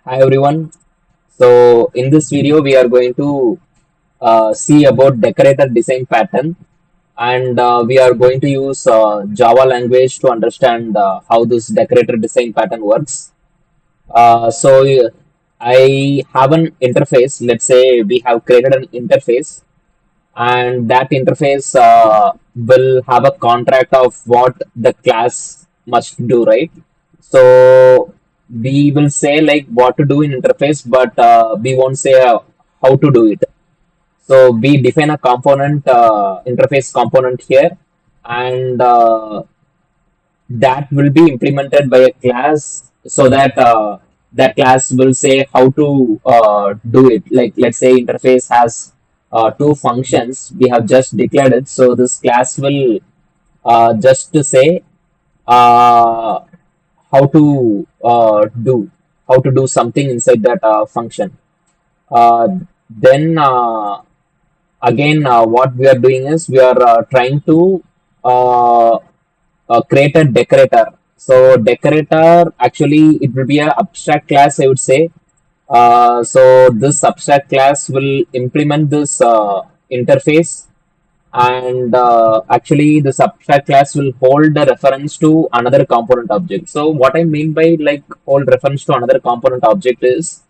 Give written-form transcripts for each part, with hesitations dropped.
Hi everyone. So in this video we are going to see about decorator design pattern, and we are going to use Java language to understand how this decorator design pattern works. So I have an interface. Let's say we have created an interface, and that interface will have a contract of what the class must do, right? So we will say like what to do in interface, but we won't say how to do it. So we define a component, interface component here, and that will be implemented by a class so that that class will say how to do it. Like let's say interface has two functions, we have just declared it. So this class will just to say uh, how to do something inside that function. Uh, then again, what we are doing is we are trying to uh, create a decorator. So decorator actually it will be an abstract class, I would say. So this abstract class will implement this interface, and actually this abstract class will hold the reference to another component object. So what I mean by like hold reference to another component object is,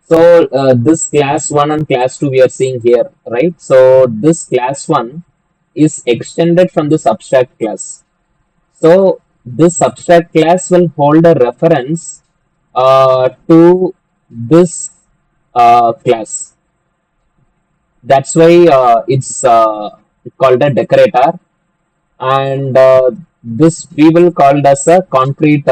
so this class 1 and class 2 we are seeing here, right? So this class 1 is extended from this abstract class. So this abstract class will hold a reference to this class. That's why it's called a decorator, and this we will call it as a concrete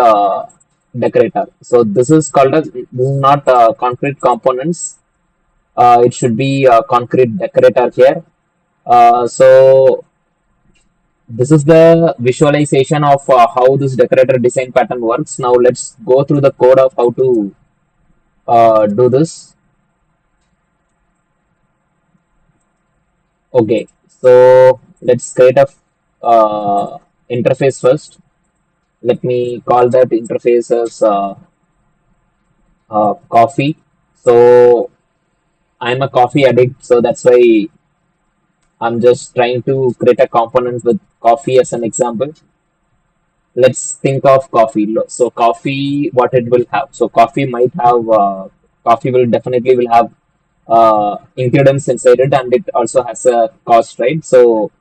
decorator. So this is called as, this is not concrete components. It should be a concrete decorator here. So this is the visualization of how this decorator design pattern works. Now let's go through the code of how to do this. Okay, so let's create a interface first. Let me call that interface as coffee. So I'm a coffee addict, so that's why I'm just trying to create a component with coffee as an example. Let's think of coffee. So coffee, what it will have. So coffee might have coffee will definitely will have ingredients inside it, and it also has a cost, right? So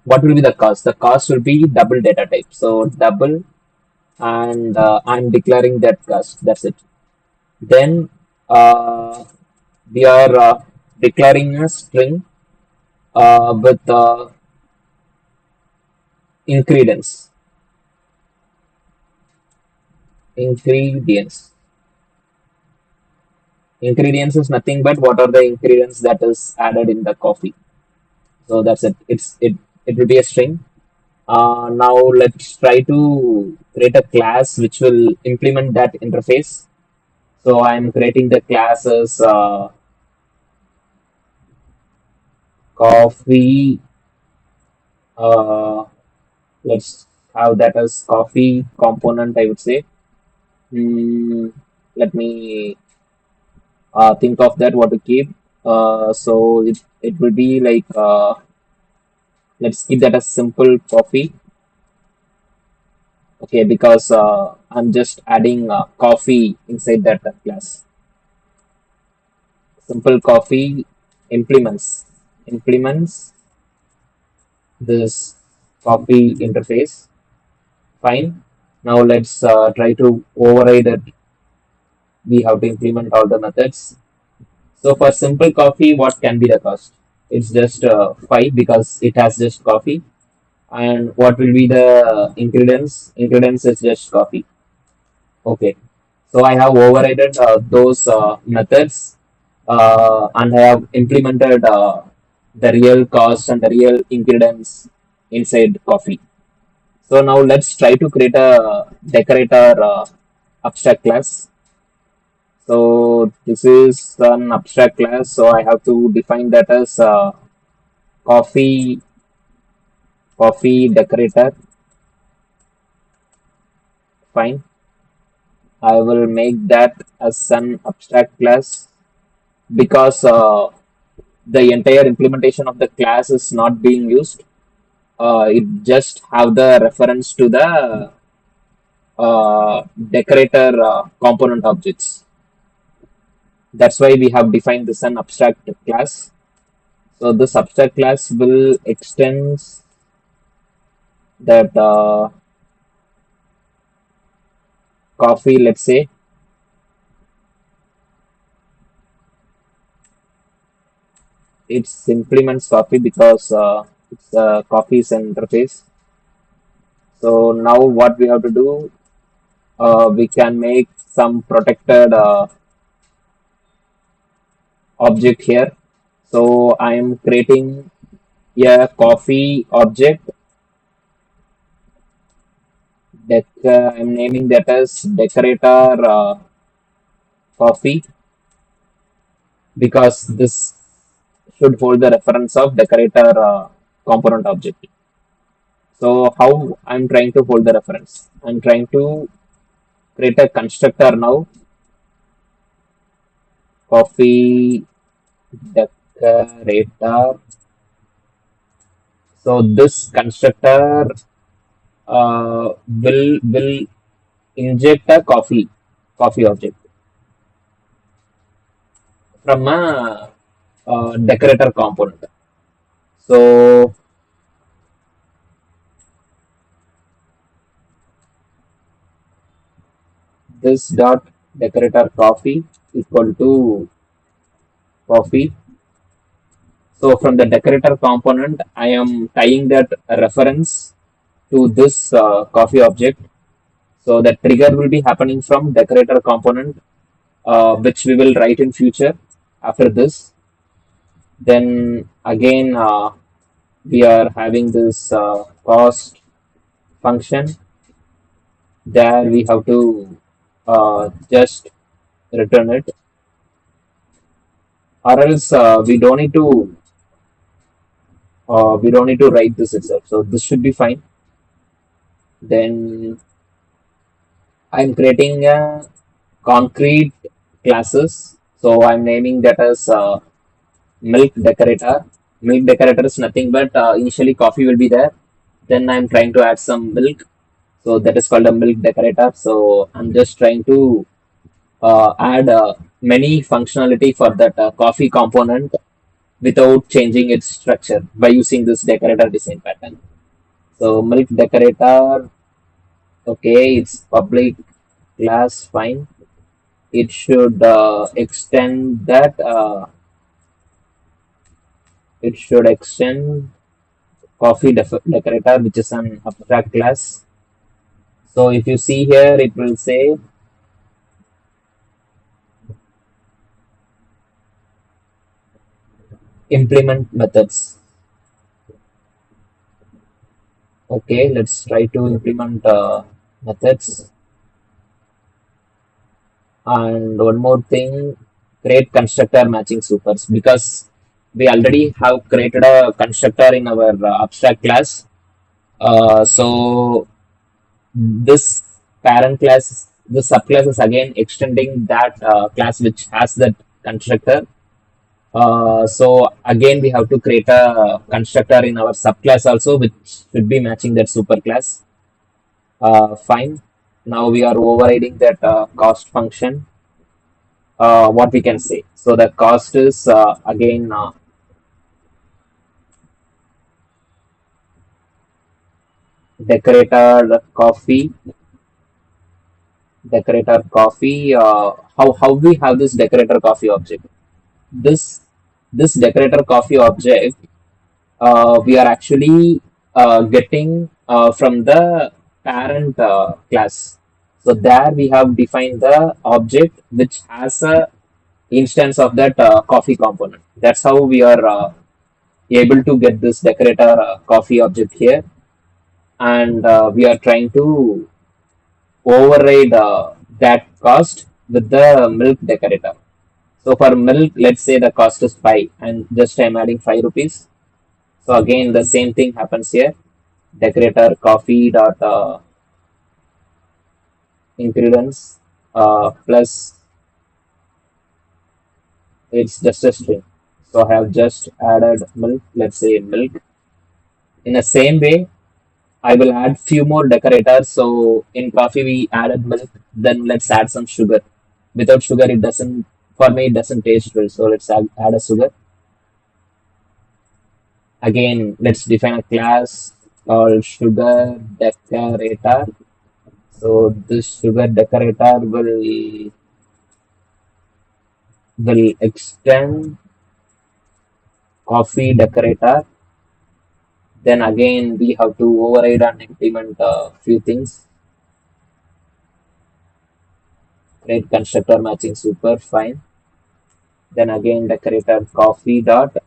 what will be the cost? The cost will be double data type. So double, and I'm declaring that cost. That's it. Then we are declaring a string with ingredients. Ingredients. Ingredients is nothing but what are the ingredients that is added in the coffee. So that's it. It will be a string. Now let's try to create a class which will implement that interface. So I'm creating the class as coffee. Uh, let's have that as coffee component, I would say. Mm, Let me think of that what to keep. So it will be like let's keep that as simple coffee. Okay, because I'm just adding coffee inside that class. Simple coffee implements this coffee interface. Fine. Now let's try to override it. We have to implement all the methods. So for simple coffee, what can be the cost? It's just 5 because it has just coffee. And what will be the ingredients? Ingredients is just coffee. Okay. So I have overridden those methods, and I have implemented the real cost and the real ingredients inside coffee. So now let's try to create a decorator abstract class. So this is an abstract class. So I have to define that as coffee coffee decorator. Fine. I will make that as an abstract class because the entire implementation of the class is not being used. It just have the reference to the decorator component objects. That's why we have defined this an abstract class. So this abstract class will extend that coffee, let's say, it implements coffee because it's coffee's an interface. So now what we have to do, we can make some protected object here. So I am creating a coffee object. I'm naming that as decorator coffee because this should hold the reference of decorator component object. So how I'm trying to hold the reference? I'm trying to create a constructor now, coffee decorator. So this constructor will inject a coffee object from a decorator component. So this dot decorator coffee equal to coffee. So from the decorator component, I am tying that reference to this coffee object. So the trigger will be happening from decorator component, which we will write in future after this. Then again, we are having this cost function. There we have to just return it, or else we don't need to write this itself. So this should be fine. Then I'm creating a concrete classes. So I'm naming that as milk decorator. Milk decorator is nothing but initially coffee will be there. Then I'm trying to add some milk. So that is called a milk decorator. So I'm just trying to add many functionality for that coffee component without changing its structure by using this decorator design pattern. So milk decorator, okay, it's public class, fine. It should extend that. It should extend coffee decorator, which is an abstract class. So if you see here, it will say implement methods. Okay, let's try to implement methods. And one more thing, create constructor matching supers because we already have created a constructor in our abstract class. So this parent class, the subclass is again extending that class which has that constructor. So again, we have to create a constructor in our subclass also, which should be matching that superclass. Fine. Now we are overriding that cost function. What we can say. So the cost is again decorator coffee. Decorator coffee. How we have this decorator coffee object? This this decorator coffee object we are actually getting from the parent class. So there we have defined the object which has a instance of that coffee component. That's how we are able to get this decorator coffee object here, and we are trying to override that cost with the milk decorator. So for milk, let's say the cost is 5 and just I'm adding 5 rupees. So again, the same thing happens here. Decorator coffee dot ingredients. plus it's just a string. So I have just added milk, let's say milk. In the same way, I will add few more decorators. So in coffee we added milk, then let's add some sugar. Without sugar it doesn't, for me it doesn't taste well. So let's add a sugar. Again, let's define a class called sugar decorator. So this sugar decorator will extend coffee decorator. Then again we have to override and implement a few things. Create constructor matching super fine. Then again decorator coffee dot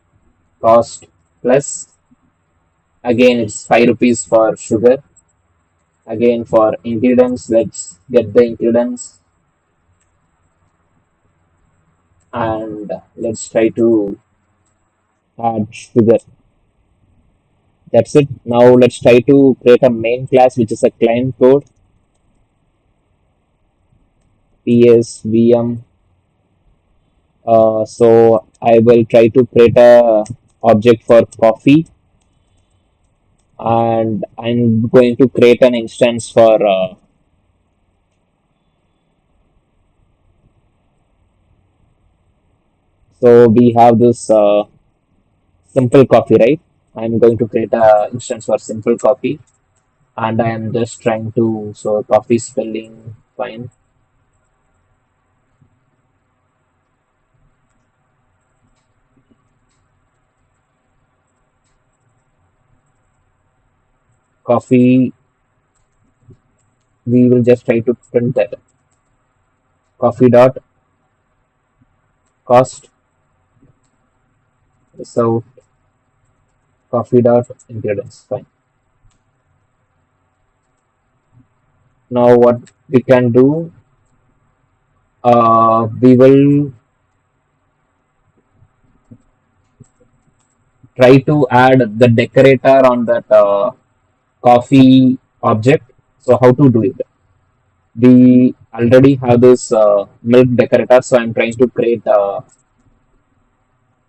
cost plus, again it's 5 rupees for sugar. Again for ingredients, let's get the ingredients and let's try to add sugar. That's it. Now let's try to create a main class which is a client code psvm. So I will try to create a object for coffee, and I'm going to create an instance for so we have this simple coffee, right? I'm going to create a instance for simple coffee, and I am just trying to, so coffee spelling fine. Coffee, we will just try to print that coffee dot cost, so coffee dot ingredients fine. Now what we can do, we will try to add the decorator on that coffee object. So how to do it? We already have this milk decorator, so I'm trying to create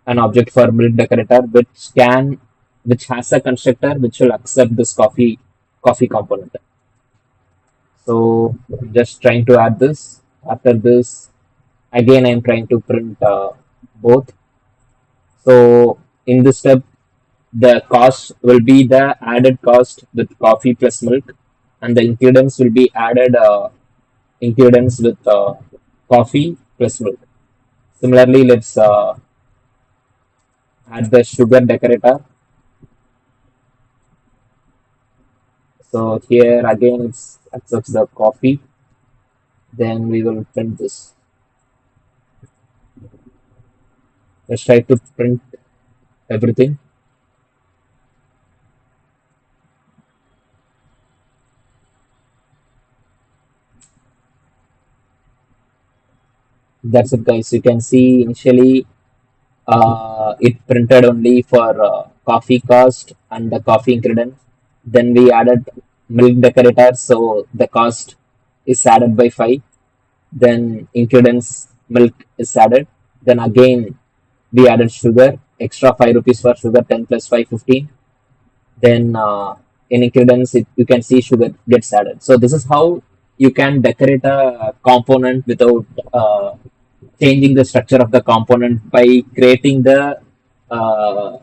an object for milk decorator which has a constructor which will accept this coffee component. So I'm just trying to add this. After this, again I'm trying to print both. So in this step, the cost will be the added cost with coffee plus milk, and the ingredients will be added ingredients with coffee plus milk. Similarly, let's add the sugar decorator. So here again it accepts the coffee. Then we will print this. Let's try to print everything. That's it, guys. You can see initially it printed only for coffee cost and the coffee ingredient. Then we added milk decorator, so the cost is added by 5. Then ingredients milk is added. Then again we added sugar, extra 5 rupees for sugar, 10 plus 5, 15. Then in ingredients you can see sugar gets added. So this is how you can decorate a component without changing the structure of the component by creating the uh,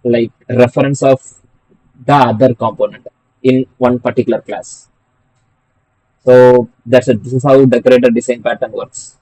like reference of the other component in one particular class. So that's it. This is how decorator design pattern works.